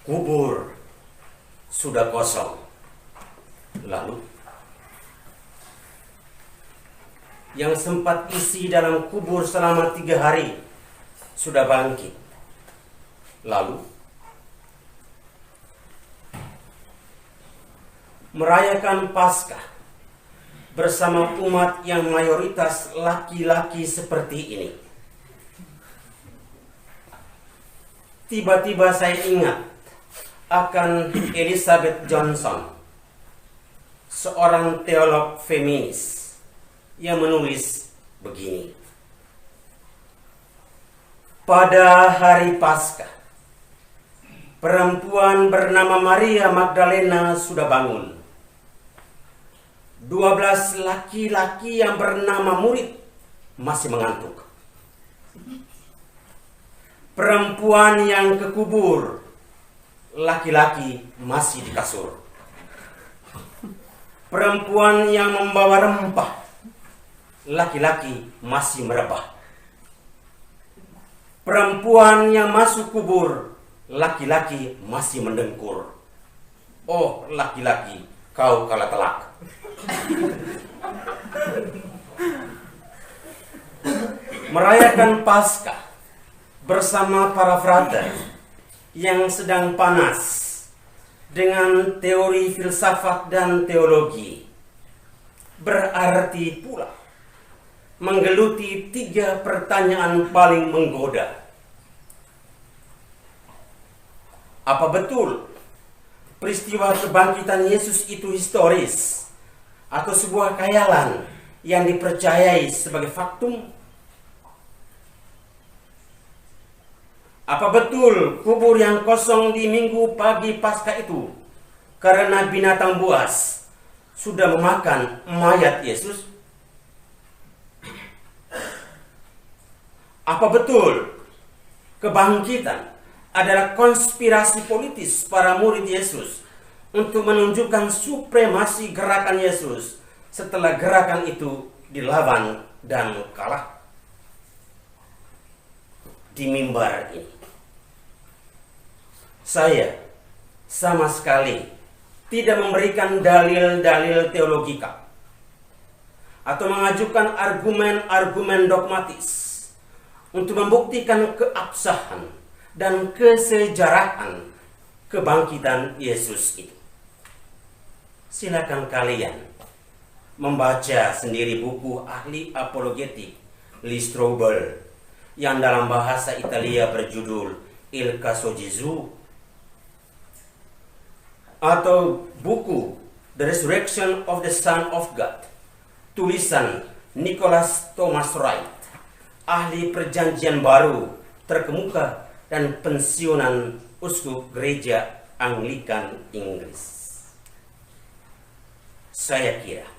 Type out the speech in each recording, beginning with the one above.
Kubur sudah kosong. Lalu yang sempat isi dalam kubur selama 3 hari sudah bangkit. Lalu merayakan Paskah bersama umat yang mayoritas laki-laki seperti ini. Tiba-tiba saya ingat akan Elizabeth Johnson, seorang teolog feminis yang menulis begini. Pada hari Paskah, perempuan bernama Maria Magdalena sudah bangun. 12 laki-laki yang bernama murid masih mengantuk. Perempuan yang ke kubur, laki-laki masih di kasur. Perempuan yang membawa rempah, laki-laki masih merebah. Perempuan yang masuk kubur, laki-laki masih mendengkur. Oh, laki-laki, kau kalah telak. Merayakan Paskah bersama para frater yang sedang panas dengan teori filsafat dan teologi berarti pula menggeluti 3 pertanyaan paling menggoda. Apa betul peristiwa kebangkitan Yesus itu historis atau sebuah khayalan yang dipercayai sebagai faktum? Apa betul kubur yang kosong di minggu pagi Paskah itu karena binatang buas sudah memakan mayat Yesus? Apa betul kebangkitan adalah konspirasi politis para murid Yesus untuk menunjukkan supremasi gerakan Yesus setelah gerakan itu dilawan dan kalah? Di mimbar ini saya sama sekali tidak memberikan dalil-dalil teologika atau mengajukan argumen-argumen dogmatis untuk membuktikan keabsahan dan kesejarahan kebangkitan Yesus itu. Silakan kalian membaca sendiri buku ahli apologetik Lee Strobel yang dalam bahasa Italia berjudul Il Caso Gesù, atau buku The Resurrection of the Son of God, tulisan Nicholas Thomas Wright, ahli perjanjian baru terkemuka dan pensiunan uskup gereja Anglikan Inggris. Saya kira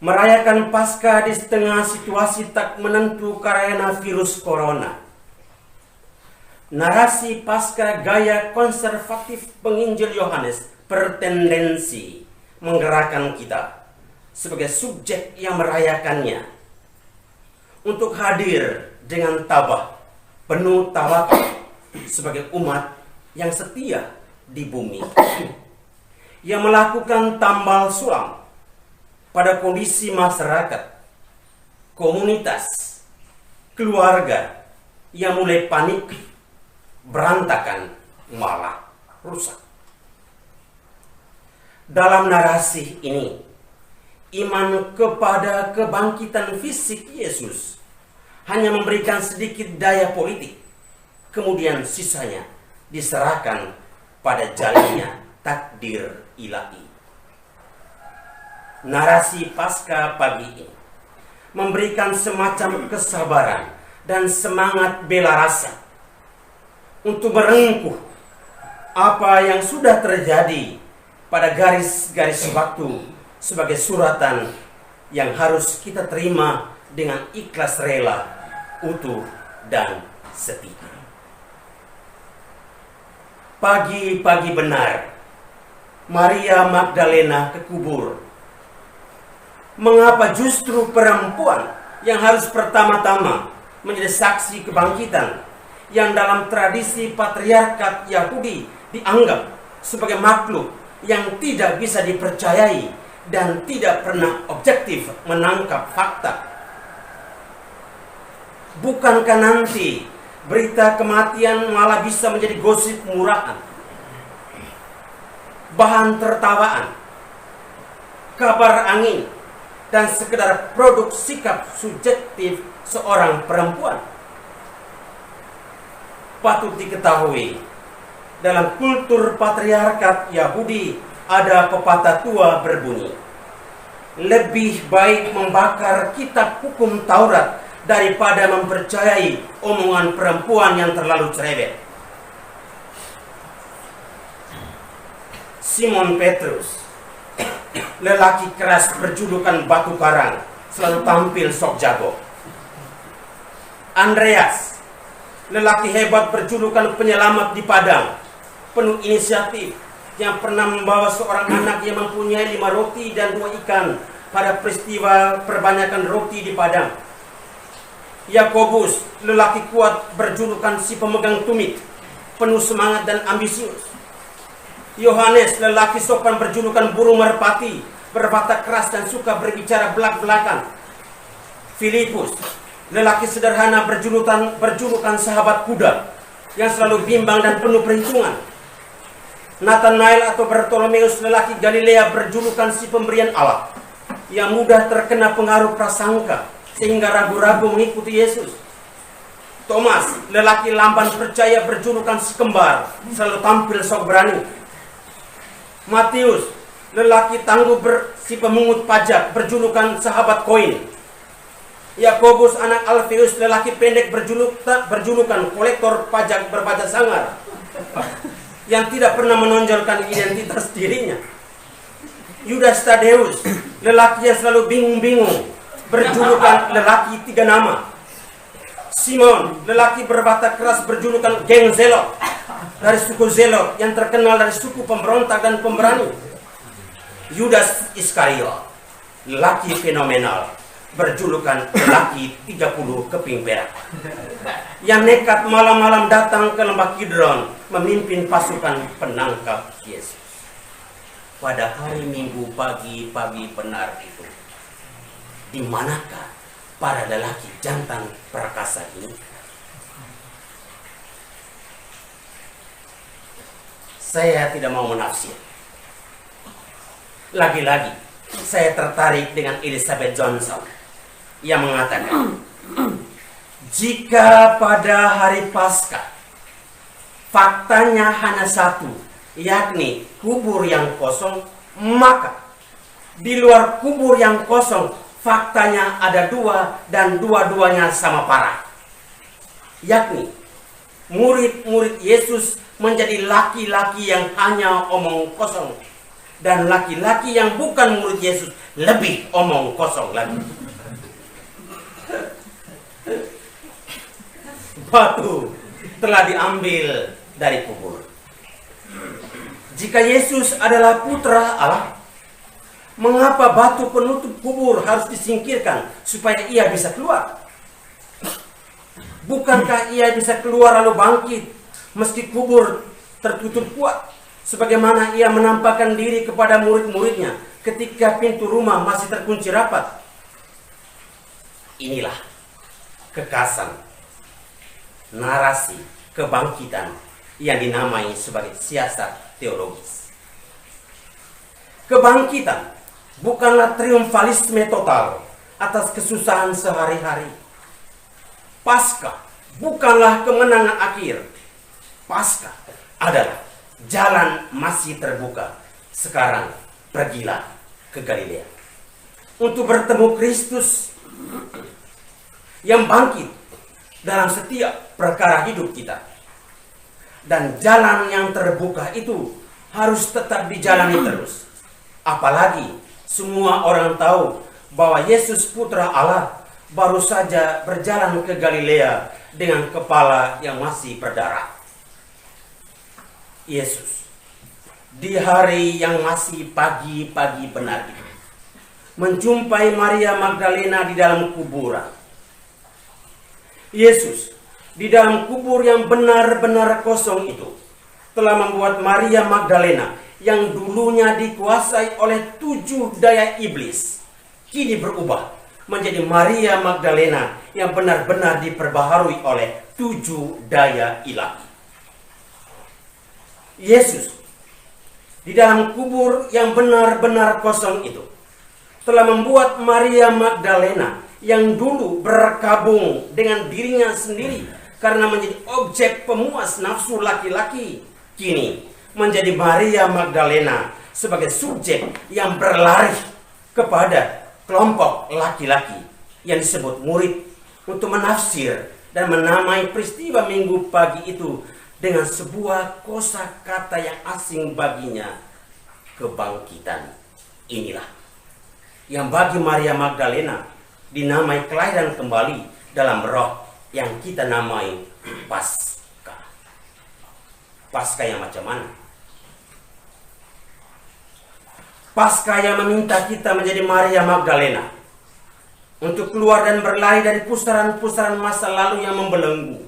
merayakan Paskah di tengah situasi tak menentu karena virus corona. Narasi Paskah gaya konservatif penginjil Yohanes bertendensi menggerakkan kita sebagai subjek yang merayakannya untuk hadir dengan tabah penuh tawakal sebagai umat yang setia di bumi, yang melakukan tambal sulam pada kondisi masyarakat, komunitas, keluarga yang mulai panik, berantakan, malah rusak. Dalam narasi ini, iman kepada kebangkitan fisik Yesus hanya memberikan sedikit daya politik, kemudian sisanya diserahkan pada jalannya takdir ilahi. Narasi Paskah pagi ini memberikan semacam kesabaran dan semangat bela rasa untuk merengkuh apa yang sudah terjadi pada garis-garis waktu sebagai suratan yang harus kita terima dengan ikhlas rela, utuh, dan setia. Pagi-pagi benar, Maria Magdalena ke kubur Mengapa justru perempuan yang harus pertama-tama menjadi saksi kebangkitan, yang dalam tradisi patriarkat Yahudi dianggap sebagai makhluk yang tidak bisa dipercayai dan tidak pernah objektif menangkap fakta? Bukankah nanti berita kematian malah bisa menjadi gosip murahan, bahan tertawaan, kabar angin, dan sekedar produk sikap subjektif seorang perempuan? Patut diketahui, dalam kultur patriarkat Yahudi ada pepatah tua berbunyi, lebih baik membakar kitab hukum Taurat daripada mempercayai omongan perempuan yang terlalu cerewet. Simon Petrus, lelaki keras berjulukan batu karang, selalu tampil sok jago. Andreas, lelaki hebat berjulukan penyelamat di padang, penuh inisiatif, yang pernah membawa seorang anak yang mempunyai 5 roti dan 2 ikan pada peristiwa perbanyakan roti di padang. Yakobus, lelaki kuat berjulukan si pemegang tumit, penuh semangat dan ambisius. Yohanes, lelaki sopan berjulukan burung merpati, berwatak keras dan suka berbicara belak-belakan. Filipus, lelaki sederhana berjulukan sahabat kuda, yang selalu bimbang dan penuh perhitungan. Nathanael atau Bartolomeus, lelaki Galilea berjulukan si pemberian Allah, yang mudah terkena pengaruh prasangka sehingga ragu-ragu mengikuti Yesus. Thomas, lelaki lamban percaya berjulukan si kembar, selalu tampil sok berani. Matius, lelaki tangguh si pemungut pajak berjulukan sahabat koin. Yakobus anak Alfeus, lelaki pendek berjulukan kolektor pajak berbaju sangar, yang tidak pernah menonjolkan identitas dirinya. Yudas Tadeus, lelaki yang selalu bingung-bingung, berjulukan lelaki 3 nama. Simon, lelaki berwatak keras berjulukan geng Zelot, dari suku Zelot yang terkenal dari suku pemberontak dan pemberani. Yudas Iskariot, lelaki fenomenal, berjulukan lelaki 30 keping perak, yang nekat malam-malam datang ke lembah Kidron memimpin pasukan penangkap Yesus. Pada hari Minggu pagi benar itu, di manakah para lelaki jantan perkasa ini? Saya tidak mau menafsir. Lagi-lagi saya tertarik dengan Elizabeth Johnson yang mengatakan, jika pada hari Paskah faktanya hanya satu, yakni kubur yang kosong, maka di luar kubur yang kosong faktanya ada 2 dan dua-duanya sama parah, yakni murid-murid Yesus menjadi laki-laki yang hanya omong kosong, dan laki-laki yang bukan murid Yesus lebih omong kosong lagi. Batu telah diambil dari kubur. Jika Yesus adalah putra Allah, mengapa batu penutup kubur harus disingkirkan supaya ia bisa keluar? Bukankah ia bisa keluar lalu bangkit meski kubur tertutup kuat, sebagaimana ia menampakkan diri kepada murid-muridnya ketika pintu rumah masih terkunci rapat? Inilah kekasan narasi kebangkitan yang dinamai sebagai siasat teologis. Kebangkitan bukanlah triumfalisme total atas kesusahan sehari-hari. Paskah bukanlah kemenangan akhir. Paskah adalah jalan masih terbuka. Sekarang pergilah ke Galilea untuk bertemu Kristus yang bangkit dalam setiap perkara hidup kita. Dan jalan yang terbuka itu harus tetap dijalani terus. Apalagi semua orang tahu bahwa Yesus putra Allah baru saja berjalan ke Galilea dengan kepala yang masih berdarah. Yesus di hari yang masih pagi-pagi benar itu menjumpai Maria Magdalena di dalam kuburan. Yesus di dalam kubur yang benar-benar kosong itu telah membuat Maria Magdalena yang dulunya dikuasai oleh 7 daya iblis kini berubah menjadi Maria Magdalena yang benar-benar diperbaharui oleh 7 daya ilahi. Yesus di dalam kubur yang benar-benar kosong itu telah membuat Maria Magdalena yang dulu berkabung dengan dirinya sendiri karena menjadi objek pemuas nafsu laki-laki, kini menjadi Maria Magdalena sebagai subjek yang berlari kepada kelompok laki-laki yang disebut murid untuk menafsir dan menamai peristiwa Minggu pagi itu dengan sebuah kosakata yang asing baginya, kebangkitan. Inilah yang bagi Maria Magdalena dinamai kelahiran kembali dalam roh yang kita namai Paskah. Paskah yang macam mana? Paskah yang meminta kita menjadi Maria Magdalena untuk keluar dan berlari dari pusaran-pusaran masa lalu yang membelenggu.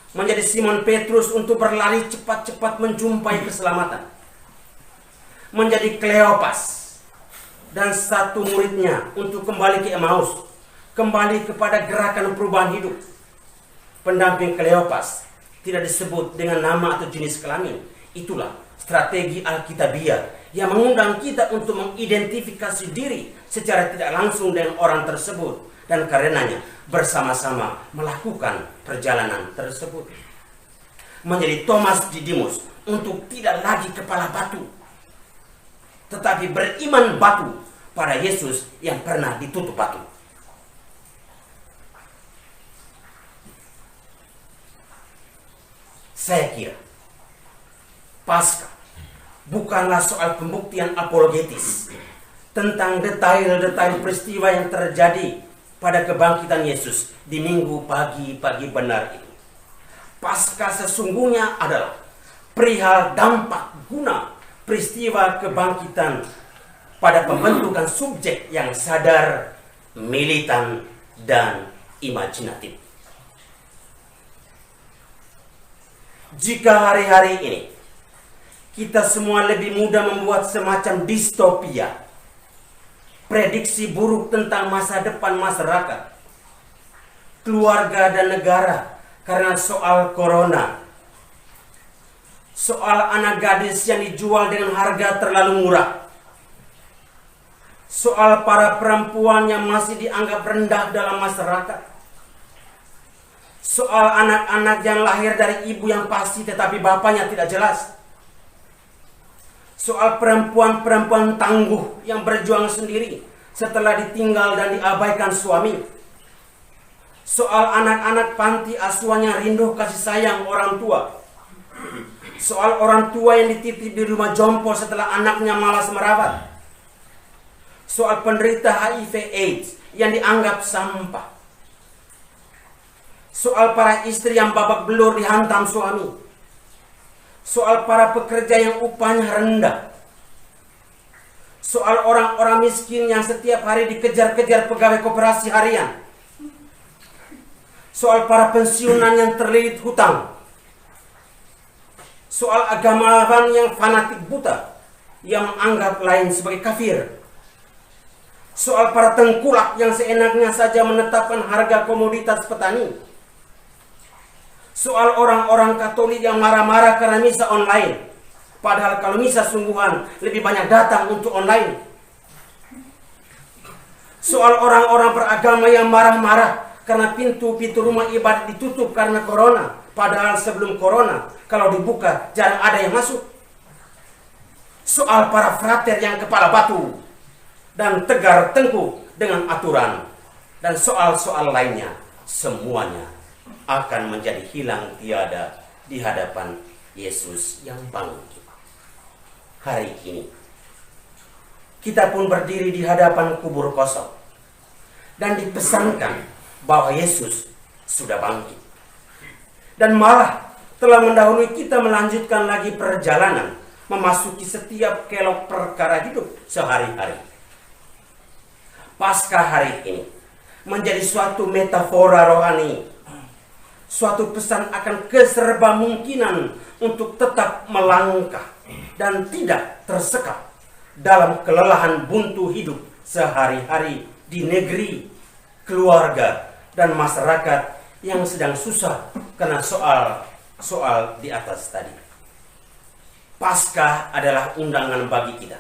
Menjadi Simon Petrus untuk berlari cepat-cepat menjumpai keselamatan. Menjadi Kleopas dan 1 muridnya untuk kembali ke Emmaus, kembali kepada gerakan perubahan hidup. Pendamping Kleopas tidak disebut dengan nama atau jenis kelamin. Itulah strategi Alkitabiah yang mengundang kita untuk mengidentifikasi diri secara tidak langsung dengan orang tersebut, dan karenanya bersama-sama melakukan perjalanan tersebut. Menjadi Thomas Didimus untuk tidak lagi kepala batu, tetapi beriman batu pada Yesus yang pernah ditutup batu. Saya kira Paskah bukanlah soal pembuktian apologetis tentang detail-detail peristiwa yang terjadi pada kebangkitan Yesus di Minggu pagi benar itu. Paskah sesungguhnya adalah perihal dampak guna peristiwa kebangkitan pada pembentukan subjek yang sadar, militan, dan imajinatif. Jika hari-hari ini kita semua lebih mudah membuat semacam distopia, prediksi buruk tentang masa depan masyarakat, keluarga, dan negara karena soal corona, soal anak gadis yang dijual dengan harga terlalu murah, soal para perempuan yang masih dianggap rendah dalam masyarakat, soal anak-anak yang lahir dari ibu yang pasti tetapi bapaknya tidak jelas, soal perempuan-perempuan tangguh yang berjuang sendiri setelah ditinggal dan diabaikan suami, soal anak-anak panti asuhan yang rindu kasih sayang orang tua, soal orang tua yang dititip di rumah jompo setelah anaknya malas merawat, soal penderita HIV/AIDS yang dianggap sampah, soal para istri yang babak belur dihantam suami, soal para pekerja yang upahnya rendah, soal orang-orang miskin yang setiap hari dikejar-kejar pegawai koperasi harian, soal para pensiunan yang terlilit hutang, soal agamawan yang fanatik buta yang menganggap lain sebagai kafir, soal para tengkulak yang seenaknya saja menetapkan harga komoditas petani, soal orang-orang Katolik yang marah-marah karena misa online, padahal kalau misa sungguhan lebih banyak datang untuk online, soal orang-orang beragama yang marah-marah karena pintu-pintu rumah ibadat ditutup karena corona, padahal sebelum corona kalau dibuka jarang ada yang masuk, soal para frater yang kepala batu dan tegar tengkuk dengan aturan, dan soal-soal lainnya, semuanya akan menjadi hilang tiada di hadapan Yesus yang bangkit. Hari ini kita pun berdiri di hadapan kubur kosong dan dipesankan bahwa Yesus sudah bangkit, dan malah telah mendahului kita melanjutkan lagi perjalanan memasuki setiap kelok perkara hidup sehari-hari Paskah hari ini menjadi suatu metafora rohani, suatu pesan akan keserbamungkinan untuk tetap melangkah dan tidak tersekap dalam kelelahan buntu hidup sehari-hari di negeri, keluarga, dan masyarakat yang sedang susah karena soal di atas tadi. Paskah adalah undangan bagi kita,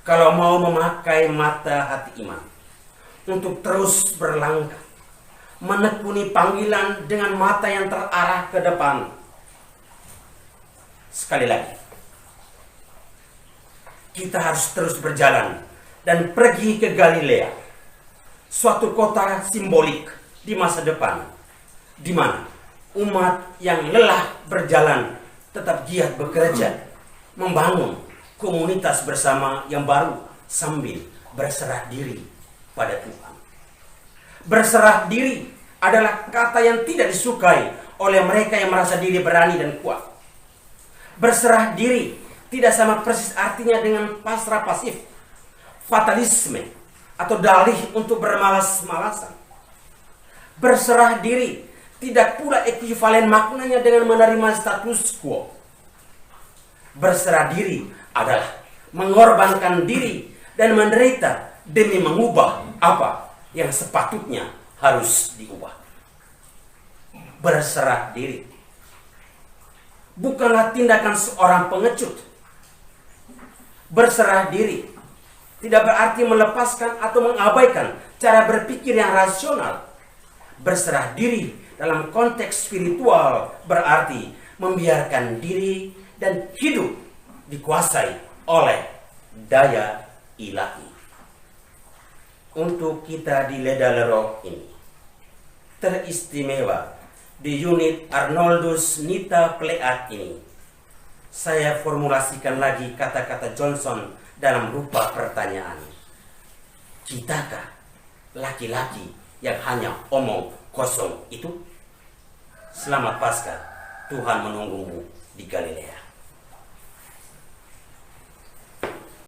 kalau mau memakai mata hati iman, untuk terus berlangkah, menekuni panggilan dengan mata yang terarah ke depan. Sekali lagi, kita harus terus berjalan dan pergi ke Galilea, suatu kota simbolik di masa depan, di mana umat yang lelah berjalan tetap giat bekerja, membangun komunitas bersama yang baru sambil berserah diri pada Tuhan. Berserah diri adalah kata yang tidak disukai oleh mereka yang merasa diri berani dan kuat. Berserah diri tidak sama persis artinya dengan pasrah pasif, fatalisme, atau dalih untuk bermalas-malasan. Berserah diri tidak pula ekuivalen maknanya dengan menerima status quo. Berserah diri adalah mengorbankan diri dan menderita demi mengubah apa yang sepatutnya harus diubah. Berserah diri bukanlah tindakan seorang pengecut. Berserah diri tidak berarti melepaskan atau mengabaikan cara berpikir yang rasional. Berserah diri dalam konteks spiritual berarti membiarkan diri dan hidup dikuasai oleh daya ilahi. Untuk kita di Ledalero ini teristimewa di unit Arnoldus Nita Pleat ini, saya formulasikan lagi kata-kata Johnson dalam rupa pertanyaan. Kitakah laki-laki yang hanya omong kosong itu? Selamat Paskah, Tuhan menunggumu di Galilea.